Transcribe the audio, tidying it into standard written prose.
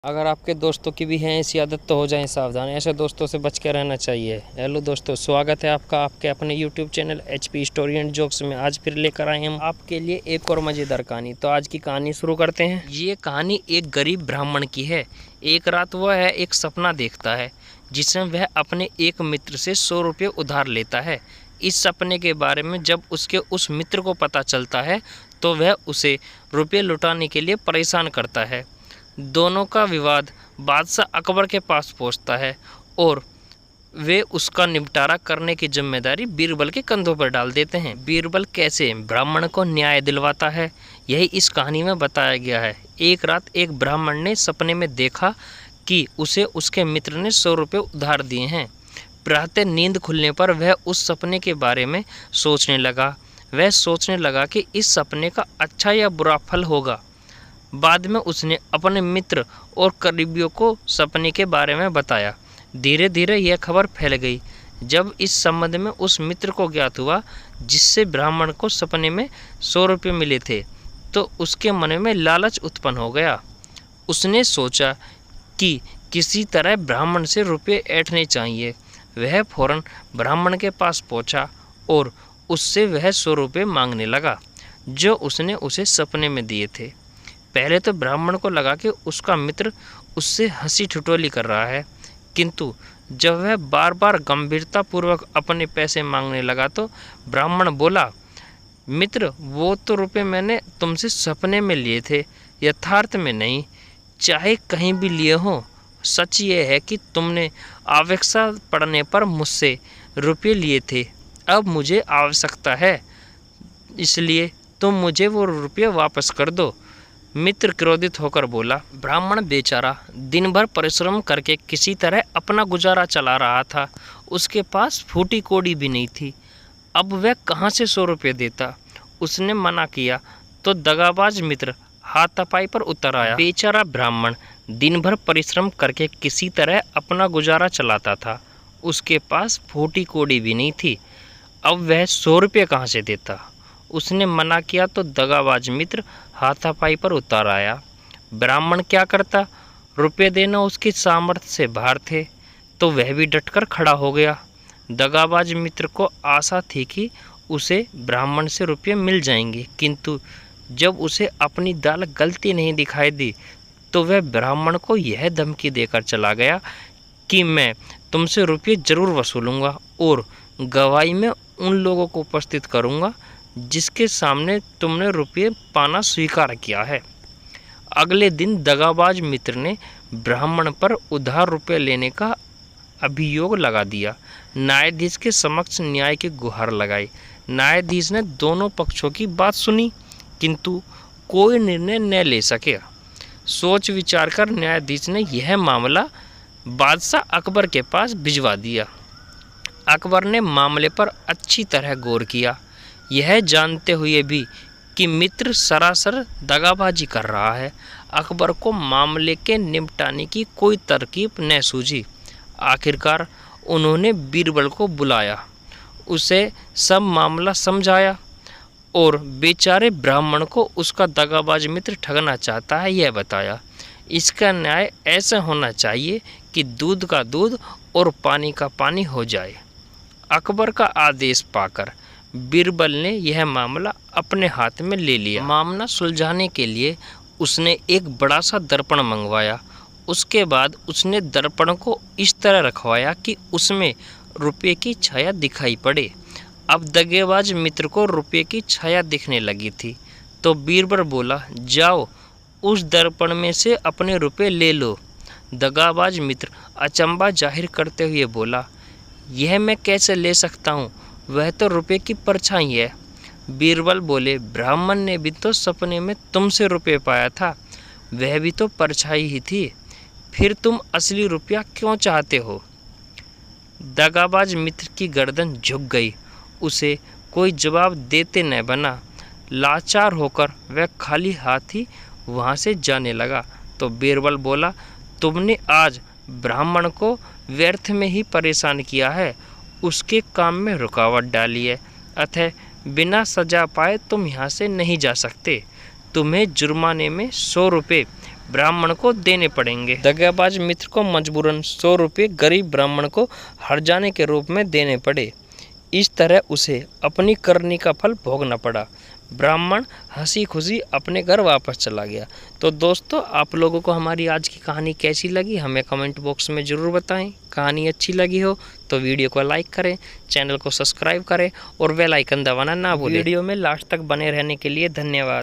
अगर आपके दोस्तों की भी हैं ऐसी आदत तो हो जाएं सावधान, ऐसे दोस्तों से बच के रहना चाहिए। हेलो दोस्तों, स्वागत है आपका आपके अपने YouTube channel HP story and jokes में। आज फिर लेकर आए हम आपके लिए एक और मज़ेदार कहानी। तो आज की कहानी शुरू करते हैं। ये कहानी एक गरीब ब्राह्मण की है। एक रात वह एक सपना देखता है जिसमें वह अपने एक मित्र से 100 रुपये उधार लेता है। इस सपने के बारे में जब उसके उस मित्र को पता चलता है तो वह उसे रुपये लौटाने के लिए परेशान करता है। दोनों का विवाद बादशाह अकबर के पास पहुंचता है और वे उसका निपटारा करने की जिम्मेदारी बीरबल के कंधों पर डाल देते हैं। बीरबल कैसे ब्राह्मण को न्याय दिलवाता है, यही इस कहानी में बताया गया है। एक रात एक ब्राह्मण ने सपने में देखा कि उसे उसके मित्र ने 100 रुपये उधार दिए हैं। प्रातः नींद खुलने पर वह उस सपने के बारे में सोचने लगा। वह सोचने लगा कि इस सपने का अच्छा या बुरा फल होगा। बाद में उसने अपने मित्र और करीबियों को सपने के बारे में बताया। धीरे धीरे यह खबर फैल गई। जब इस संबंध में उस मित्र को ज्ञात हुआ जिससे ब्राह्मण को सपने में 100 रुपये मिले थे, तो उसके मन में लालच उत्पन्न हो गया। उसने सोचा कि किसी तरह ब्राह्मण से रुपये ऐंठने चाहिए। वह फौरन ब्राह्मण के पास पहुंचा और उससे वह 100 रुपये मांगने लगा जो उसने उसे सपने में दिए थे। पहले तो ब्राह्मण को लगा कि उसका मित्र उससे हंसी ठिठोली कर रहा है, किंतु जब वह बार बार गंभीरतापूर्वक अपने पैसे मांगने लगा तो ब्राह्मण बोला, मित्र, वो तो रुपये मैंने तुमसे सपने में लिए थे, यथार्थ में नहीं। चाहे कहीं भी लिए हो, सच ये है कि तुमने आवश्यकता पड़ने पर मुझसे रुपये लिए थे। अब मुझे आवश्यकता है, इसलिए तुम मुझे वो रुपये वापस कर दो। मित्र क्रोधित होकर बोला। ब्राह्मण बेचारा दिन भर परिश्रम करके किसी तरह अपना गुजारा चला रहा था। उसके पास फूटी कोड़ी भी नहीं थी। अब वह कहाँ से 100 रुपये देता। उसने मना किया तो दगाबाज मित्र हाथापाई पर उतर आया। बेचारा ब्राह्मण दिन भर परिश्रम करके किसी तरह अपना गुजारा चलाता था। उसके पास फूटी कोड़ी भी नहीं थी। अब वह 100 रुपये कहाँ से देता। उसने मना किया तो दगाबाज मित्र हाथापाई पर उतर आया। ब्राह्मण क्या करता, रुपये देना उसकी सामर्थ्य से बाहर थे, तो वह भी डटकर खड़ा हो गया। दगाबाज मित्र को आशा थी कि उसे ब्राह्मण से रुपये मिल जाएंगे, किंतु जब उसे अपनी दाल गलती नहीं दिखाई दी तो वह ब्राह्मण को यह धमकी देकर चला गया कि मैं तुमसे रुपये जरूर वसूलूंगा और गवाही में उन लोगों को उपस्थित करूंगा जिसके सामने तुमने रुपये पाना स्वीकार किया है। अगले दिन दगाबाज मित्र ने ब्राह्मण पर उधार रुपये लेने का अभियोग लगा दिया। न्यायाधीश के समक्ष न्याय की गुहार लगाई। न्यायाधीश ने दोनों पक्षों की बात सुनी, किंतु कोई निर्णय न ले सके। सोच विचार कर न्यायाधीश ने यह मामला बादशाह अकबर के पास भिजवा दिया। अकबर ने मामले पर अच्छी तरह गौर किया, यह जानते हुए भी कि मित्र सरासर दगाबाजी कर रहा है। अकबर को मामले के निपटाने की कोई तरकीब न सूझी। आखिरकार उन्होंने बीरबल को बुलाया, उसे सब मामला समझाया और बेचारे ब्राह्मण को उसका दगाबाज मित्र ठगना चाहता है यह बताया। इसका न्याय ऐसा होना चाहिए कि दूध का दूध और पानी का पानी हो जाए। अकबर का आदेश पाकर बीरबल ने यह मामला अपने हाथ में ले लिया। मामला सुलझाने के लिए उसने एक बड़ा सा दर्पण मंगवाया। उसके बाद उसने दर्पण को इस तरह रखवाया कि उसमें रुपये की छाया दिखाई पड़े। अब दगेबाज मित्र को रुपये की छाया दिखने लगी थी, तो बीरबल बोला, जाओ उस दर्पण में से अपने रुपये ले लो। दगाबाज मित्र अचंभा जाहिर करते हुए बोला, यह मैं कैसे ले सकता हूँ, वह तो रुपये की परछाई है। बीरबल बोले, ब्राह्मण ने भी तो सपने में तुमसे रुपये पाया था, वह भी तो परछाई ही थी, फिर तुम असली रुपया क्यों चाहते हो। दगाबाज मित्र की गर्दन झुक गई। उसे कोई जवाब देते न बना। लाचार होकर वह खाली हाथ ही वहाँ से जाने लगा। तो बीरबल बोला, तुमने आज ब्राह्मण को व्यर्थ में ही परेशान किया है, उसके काम में रुकावट डाली है, अतः बिना सजा पाए तुम यहाँ से नहीं जा सकते। तुम्हें जुर्माने में 100 रुपये ब्राह्मण को देने पड़ेंगे। दगाबाज मित्र को मजबूरन 100 रुपये गरीब ब्राह्मण को हर्जाने के रूप में देने पड़े। इस तरह उसे अपनी करनी का फल भोगना पड़ा। ब्राह्मण हंसी खुशी अपने घर वापस चला गया। तो दोस्तों, आप लोगों को हमारी आज की कहानी कैसी लगी हमें कमेंट बॉक्स में ज़रूर बताएं। कहानी अच्छी लगी हो तो वीडियो को लाइक करें, चैनल को सब्सक्राइब करें और बेल आइकन दबाना ना भूलें। वीडियो में लास्ट तक बने रहने के लिए धन्यवाद।